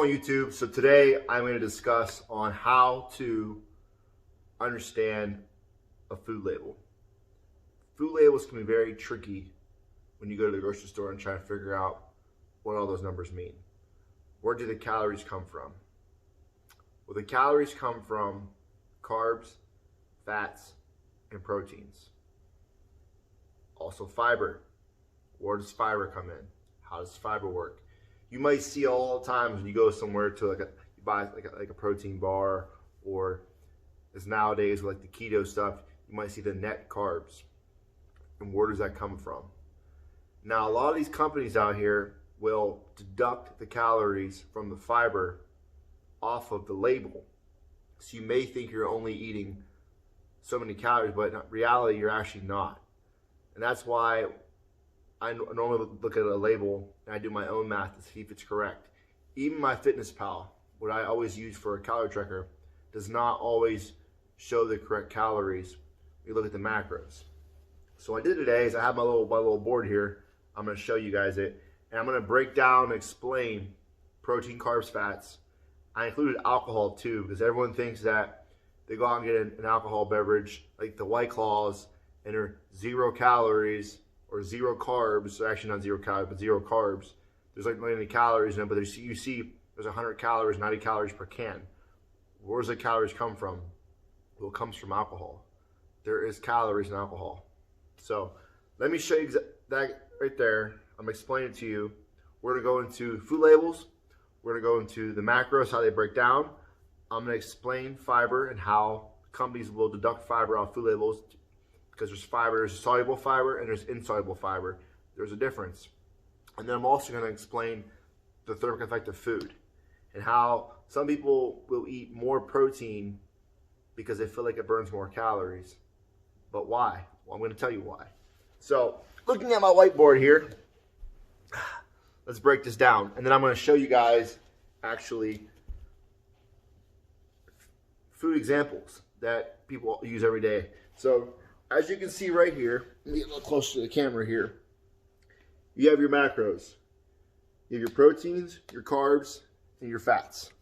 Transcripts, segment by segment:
on YouTube? So today I'm going to discuss on how to understand a food label. Food labels can be very tricky when you go to the grocery store and try to figure out what all those numbers mean. Where do the calories come from? Well, the calories come from carbs, fats, and proteins. Also fiber. Where does fiber come in? How does fiber work? You might see all the times when you go somewhere to you buy like a protein bar, or as nowadays with like the keto stuff, you might see the net carbs. And where does that come from? Now, a lot of these companies out here will deduct the calories from the fiber off of the label. So you may think you're only eating so many calories, but in reality, you're actually not. And that's why I normally look at a label and I do my own math to see if it's correct. Even my MyFitnessPal, what I always use for a calorie tracker, does not always show the correct calories when you look at the macros. So what I did today is I have my little board here. I'm going to show you guys it, and I'm going to break down and explain protein, carbs, fats. I included alcohol too, because everyone thinks that they go out and get an alcohol beverage like the White Claws and they're 0 calories or 0 carbs. So actually not 0 calories, but 0 carbs. There's like not any calories in it, but you see there's 100 calories, 90 calories per can. Where does the calories come from? Well, it comes from alcohol. There is calories in alcohol. So let me show you that right there. I'm explaining it to you. We're going to go into food labels. We're going to go into the macros, how they break down. I'm going to explain fiber and how companies will deduct fiber off food labels, because there's fiber, there's soluble fiber and there's insoluble fiber. There's a difference. And then I'm also going to explain the thermic effect of food and how some people will eat more protein because they feel like it burns more calories. But why? Well, I'm going to tell you why. So looking at my whiteboard here, let's break this down. And then I'm going to show you guys actually food examples that people use every day. So as you can see right here, let me get a little closer to the camera here. You have your macros. You have your proteins, your carbs, and your fats.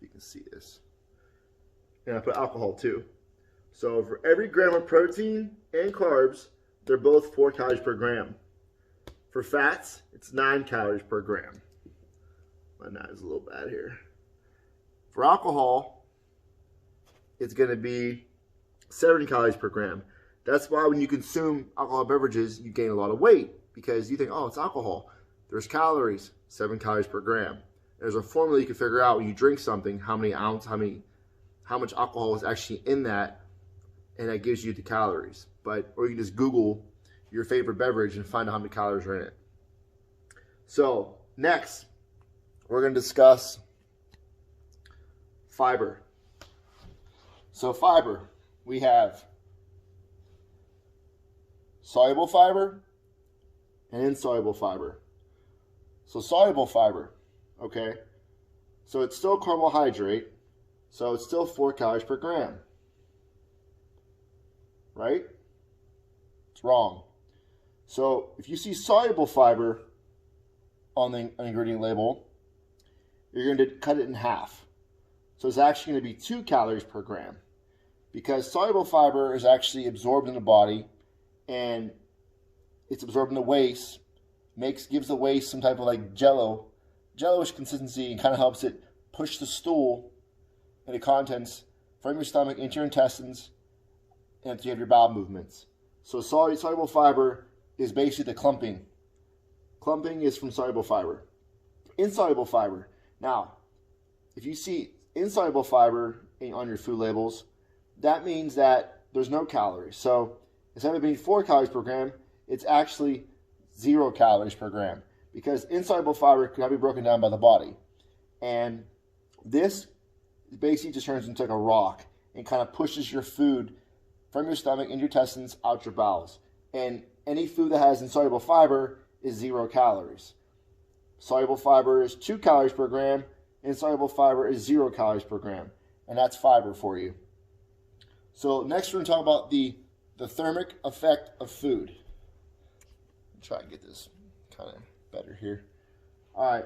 You can see this. And I put alcohol too. So for every gram of protein and carbs, they're both 4 calories per gram. For fats, it's 9 calories per gram. My knife is a little bad here. For alcohol, it's going to be 7 calories per gram. That's why when you consume alcohol beverages, you gain a lot of weight, because you think, oh, it's alcohol. There's calories, 7 calories per gram. There's a formula you can figure out when you drink something, how much alcohol is actually in that, and that gives you the calories. Or you can just Google your favorite beverage and find out how many calories are in it. So next, we're going to discuss fiber. So fiber, we have soluble fiber and insoluble fiber. So soluble fiber, okay, so it's still carbohydrate, so it's still 4 calories per gram, right? It's wrong. So if you see soluble fiber on the ingredient label, you're going to cut it in half. So it's actually going to be 2 calories per gram, because soluble fiber is actually absorbed in the body, and it's absorbed in the waste, gives the waste some type of like jello-ish consistency, and kind of helps it push the stool and the contents from your stomach into your intestines and to have your bowel movements. So soluble fiber is basically the clumping. Clumping is from soluble fiber. Insoluble fiber. Now, if you see insoluble fiber on your food labels, that means that there's no calories. So instead of being 4 calories per gram, it's actually 0 calories per gram, because insoluble fiber cannot be broken down by the body. And this basically just turns into like a rock and kind of pushes your food from your stomach into your intestines out your bowels. And any food that has insoluble fiber is 0 calories. Soluble fiber is 2 calories per gram. Insoluble fiber is 0 calories per gram. And that's fiber for you. So next we're going to talk about the thermic effect of food. Try and get this kind of better here. All right.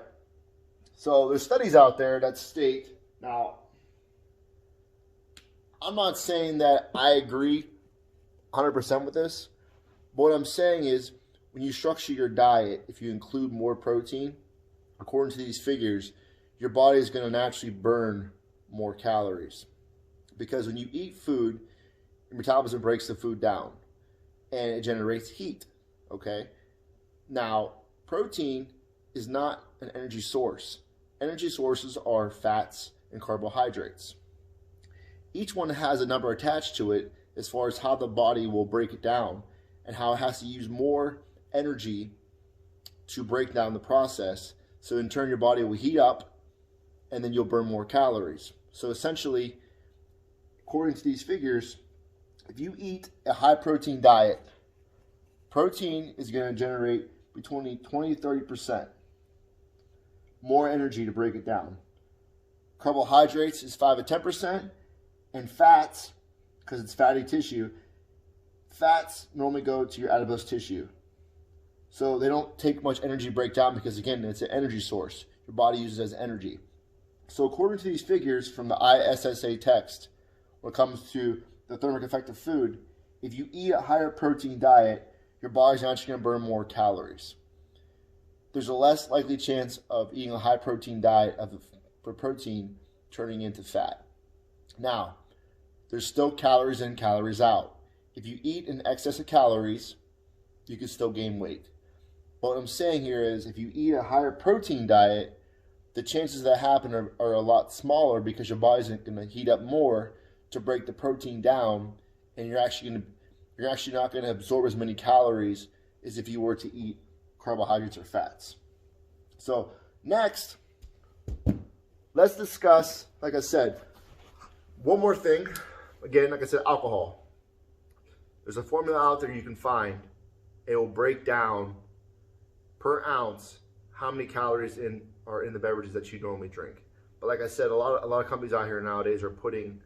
So there's studies out there that state, now, I'm not saying that I agree 100% with this, but what I'm saying is when you structure your diet, if you include more protein, according to these figures, your body is going to naturally burn more calories. Because when you eat food, your metabolism breaks the food down and it generates heat, okay? Now, protein is not an energy source. Energy sources are fats and carbohydrates. Each one has a number attached to it as far as how the body will break it down and how it has to use more energy to break down the process. So in turn, your body will heat up and then you'll burn more calories. So essentially, according to these figures, if you eat a high protein diet, protein is going to generate between 20 to 30% more energy to break it down. Carbohydrates is 5 to 10%, and fats, because it's fatty tissue, fats normally go to your adipose tissue. So they don't take much energy to break down because, again, it's an energy source. Your body uses it as energy. So according to these figures from the ISSA text, when it comes to the thermic effect of food, if you eat a higher protein diet, your body's actually going to burn more calories. There's a less likely chance of eating a high protein diet for protein turning into fat. Now, there's still calories in, calories out. If you eat in excess of calories, you can still gain weight. But what I'm saying here is if you eat a higher protein diet, the chances that happen are a lot smaller because your body's going to heat up more to break the protein down, and you're actually not going to absorb as many calories as if you were to eat carbohydrates or fats. So next, let's discuss, like I said, one more thing. Again, like I said, alcohol. There's a formula out there you can find. It will break down per ounce how many calories are in the beverages that you normally drink. But like I said, a lot of companies out here nowadays are putting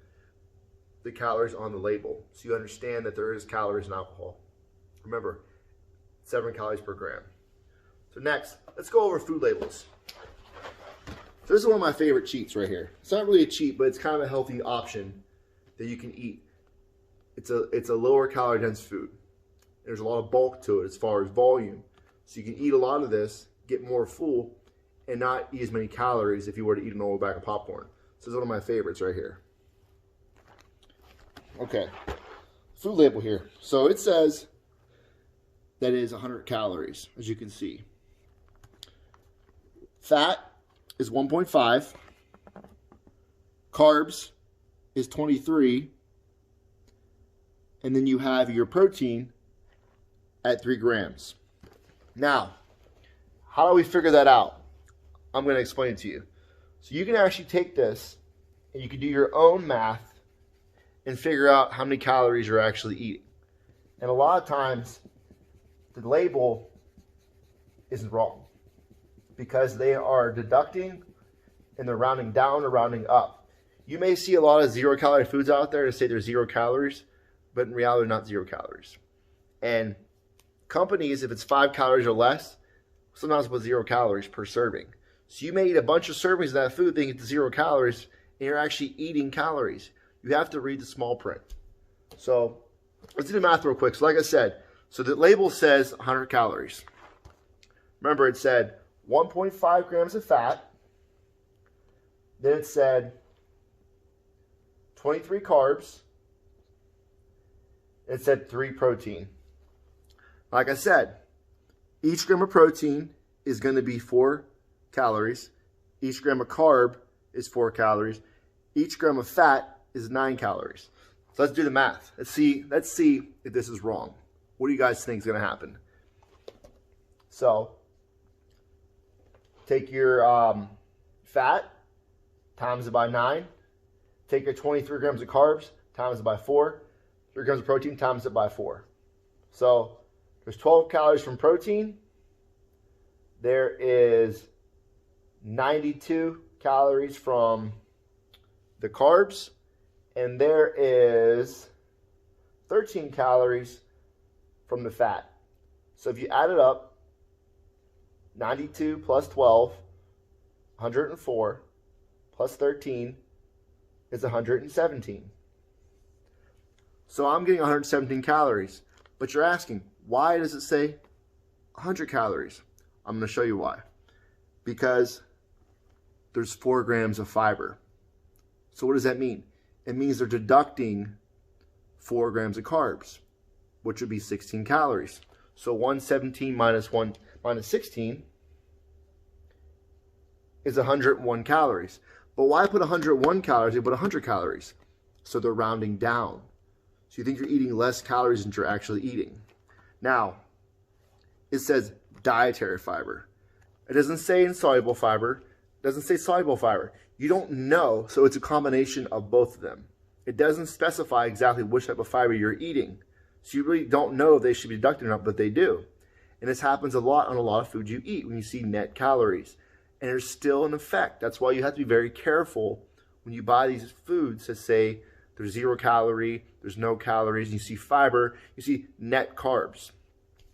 the calories on the label, so you understand that there is calories in alcohol. Remember, 7 calories per gram. So next, let's go over food labels. So this is one of my favorite cheats right here. It's not really a cheat, but it's kind of a healthy option that you can eat. It's a lower calorie dense food. There's a lot of bulk to it as far as volume. So you can eat a lot of this, get more full, and not eat as many calories if you were to eat a normal bag of popcorn. So this is one of my favorites right here. Okay, food label here. So it says that it is 100 calories, as you can see. Fat is 1.5. Carbs is 23. And then you have your protein at 3 grams. Now, how do we figure that out? I'm going to explain it to you. So you can actually take this and you can do your own math and figure out how many calories you're actually eating. And a lot of times, the label is wrong because they are deducting and they're rounding down or rounding up. You may see a lot of 0-calorie foods out there to say they're 0 calories, but in reality, they're not 0 calories. And companies, if it's 5 calories or less, sometimes put 0 calories per serving. So you may eat a bunch of servings of that food thinking it's 0 calories, and you're actually eating calories. You have to read the small print. So let's do the math real quick. So like I said, so the label says 100 calories. Remember, it said 1.5 grams of fat. Then it said 23 carbs. It said 3 protein. Like I said, each gram of protein is going to be 4 calories. Each gram of carb is 4 calories. Each gram of fat is 9 calories. So let's do the math. Let's see if this is wrong. What do you guys think is going to happen? So take your fat, times it by 9. Take your 23 grams of carbs, times it by 4. 3 grams of protein, times it by 4. So there's 12 calories from protein. There is 92 calories from the carbs. And there is 13 calories from the fat. So if you add it up, 92 plus 12, 104 plus 13 is 117. So I'm getting 117 calories. But you're asking, why does it say 100 calories? I'm going to show you why. Because there's 4 grams of fiber. So what does that mean? It means they're deducting 4 grams of carbs, which would be 16 calories. So 117 minus 16 is 101 calories. But why put 101 calories? They put 100 calories. So they're rounding down. So you think you're eating less calories than you're actually eating. Now, it says dietary fiber. It doesn't say insoluble fiber. It doesn't say soluble fiber. You don't know, so it's a combination of both of them. It doesn't specify exactly which type of fiber you're eating. So you really don't know if they should be deducted or not, but they do. And this happens a lot on a lot of food you eat when you see net calories. And there's still an effect. That's why you have to be very careful when you buy these foods to say there's 0 calorie, there's no calories, and you see fiber, you see net carbs.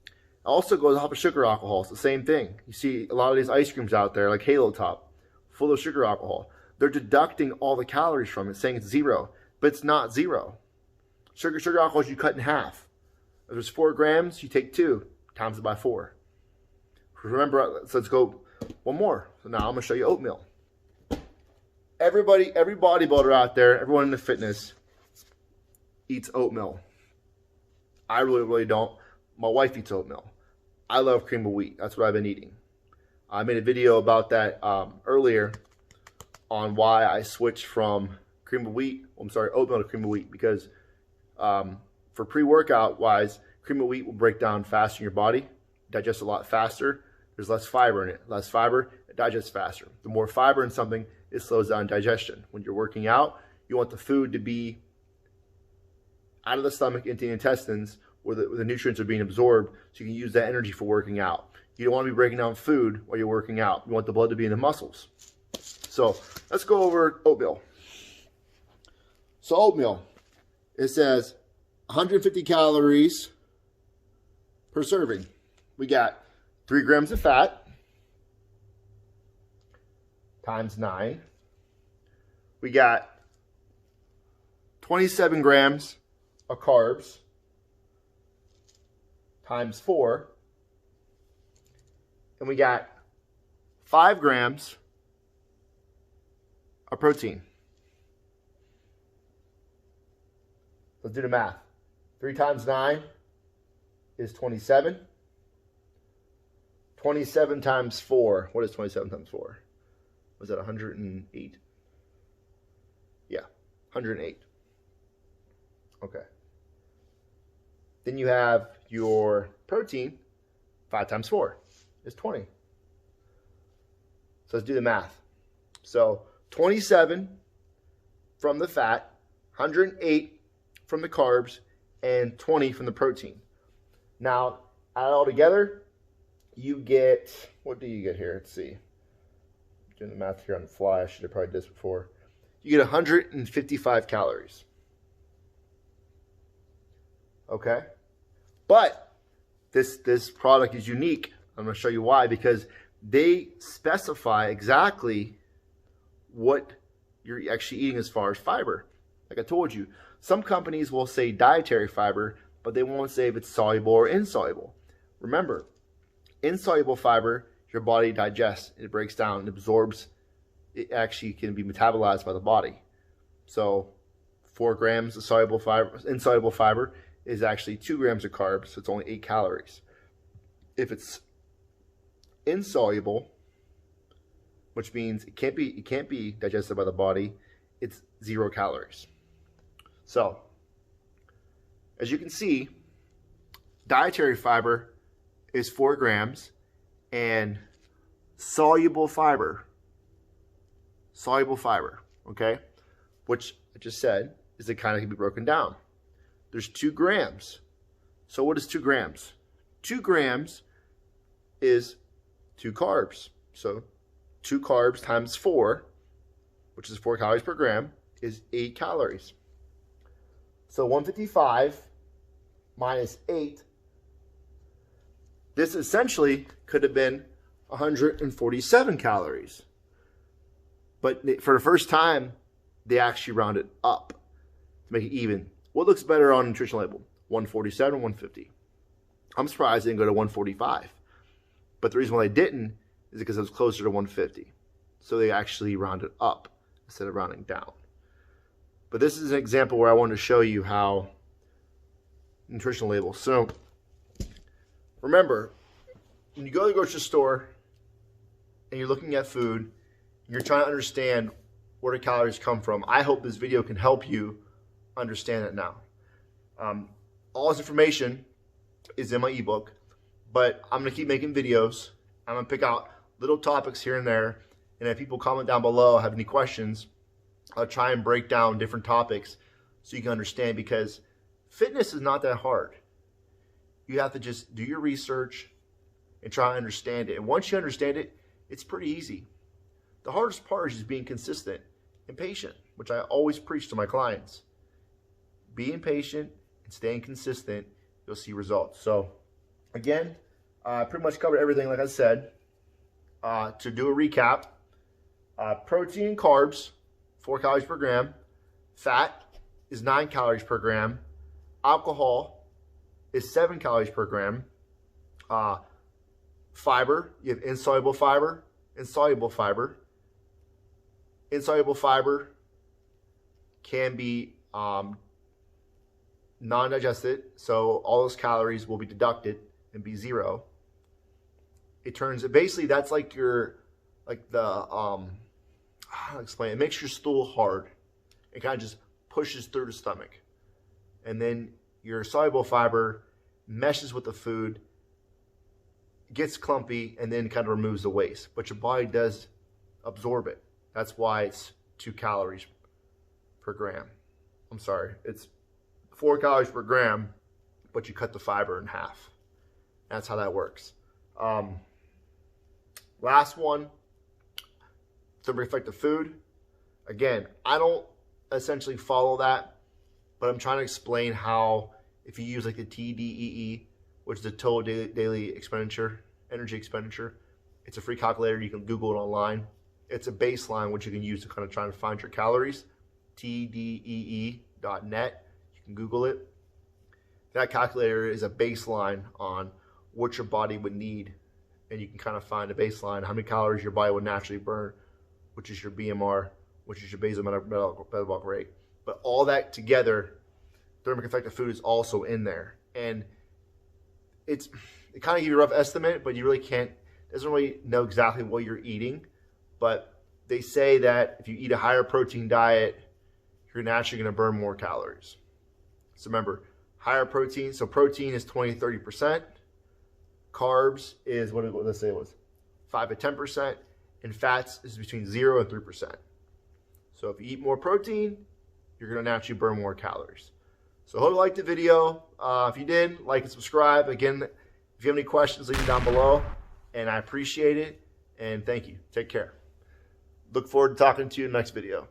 It also goes off of sugar alcohol. It's the same thing. You see a lot of these ice creams out there, like Halo Top, full of sugar alcohol. They're deducting all the calories from it, saying it's 0, but it's not 0. Sugar alcohol you cut in half. If there's 4 grams, you take 2, times it by 4. Remember, so let's go one more. So now I'm going to show you oatmeal. Every bodybuilder out there, everyone in the fitness eats oatmeal. I really don't. My wife eats oatmeal. I love cream of wheat. That's what I've been eating. I made a video about that earlier on why I switched from oatmeal to cream of wheat, because for pre-workout wise, cream of wheat will break down faster in your body, digest a lot faster. There's less fiber in it. Less fiber, it digests faster. The more fiber in something, it slows down digestion. When you're working out, you want the food to be out of the stomach into the intestines where the nutrients are being absorbed, so you can use that energy for working out. You don't want to be breaking down food while you're working out. You want the blood to be in the muscles. So let's go over oatmeal. So oatmeal, it says 150 calories per serving. We got 3 grams of fat times 9. We got 27 grams of carbs times 4. And we got 5 grams of protein. Let's do the math. 3 times 9 is 27. 27 times 4. What is 27 times 4? Was that 108? Yeah, 108. Okay. Then you have your protein. 5 times 4 is 20. So let's do the math. So 27 from the fat, 108 from the carbs, and 20 from the protein. Now, add it all together, you get, what do you get here? Let's see. Doing the math here on the fly. I should have probably did this before. You get 155 calories. Okay? But this product is unique. I'm going to show you why, because they specify exactly what you're actually eating as far as fiber. Like I told you, some companies will say dietary fiber, but they won't say if it's soluble or insoluble. Remember, insoluble fiber, your body digests, it breaks down, it absorbs, it actually can be metabolized by the body. So 4 grams of soluble fiber, insoluble fiber is actually 2 grams of carbs, so it's only 8 calories. If it's insoluble, which means it can't be digested by the body, it's 0 calories. So, as you can see, dietary fiber is 4 grams, and soluble fiber, okay, which I just said is the kind that can be broken down. There's 2 grams. So what is 2 grams? 2 grams is 2 carbs. So 2 carbs times 4, which is 4 calories per gram, is 8 calories. So 155 minus 8, this essentially could have been 147 calories. But for the first time, they actually rounded up to make it even. What looks better on the nutrition label? 147, 150. I'm surprised they didn't go to 145. But the reason why they didn't is because it was closer to 150. So they actually rounded up instead of rounding down. But this is an example where I wanted to show you how nutritional labels. So remember, when you go to the grocery store and you're looking at food, you're trying to understand where the calories come from. I hope this video can help you understand it now. All this information is in my ebook, but I'm going to keep making videos. I'm going to pick out little topics here and there, and if people comment down below, have any questions, I'll try and break down different topics so you can understand, because fitness is not that hard. You have to just do your research and try to understand it. And once you understand it, it's pretty easy. The hardest part is just being consistent and patient, which I always preach to my clients. Being patient and staying consistent, you'll see results. So again, I pretty much covered everything like I said. To do a recap, protein and carbs, 4 calories per gram. Fat is 9 calories per gram. Alcohol is 7 calories per gram. Fiber, you have insoluble fiber and soluble fiber. Insoluble fiber can be non-digested, so all those calories will be deducted and be 0. It turns, basically that's like your, how to explain it? It makes your stool hard. It kind of just pushes through the stomach. And then your soluble fiber meshes with the food, gets clumpy, and then kind of removes the waste. But your body does absorb it. That's why it's 2 calories per gram. I'm sorry, it's 4 calories per gram, but you cut the fiber in half. That's how that works. Last one, thermic effect of food. Again, I don't essentially follow that, but I'm trying to explain how, if you use like the TDEE, which is the total daily expenditure, energy expenditure, it's a free calculator. You can Google it online. It's a baseline which you can use to kind of try to find your calories. TDEE.net. You can Google it. That calculator is a baseline on what your body would need, and you can kind of find a baseline, how many calories your body would naturally burn, which is your BMR, which is your basal metabolic rate. But all that together, thermic effect of food is also in there. And it kind of gives you a rough estimate, but you really can't, doesn't really know exactly what you're eating. But they say that if you eat a higher protein diet, you're naturally going to burn more calories. So remember, higher protein, so protein is 20-30%. Carbs is, let's say it was 5 to 10%, and fats is between 0 and 3%. So if you eat more protein, you're going to naturally burn more calories. So I hope you liked the video. If you did, like and subscribe. Again, if you have any questions, leave them down below, and I appreciate it, and thank you. Take care. Look forward to talking to you in the next video.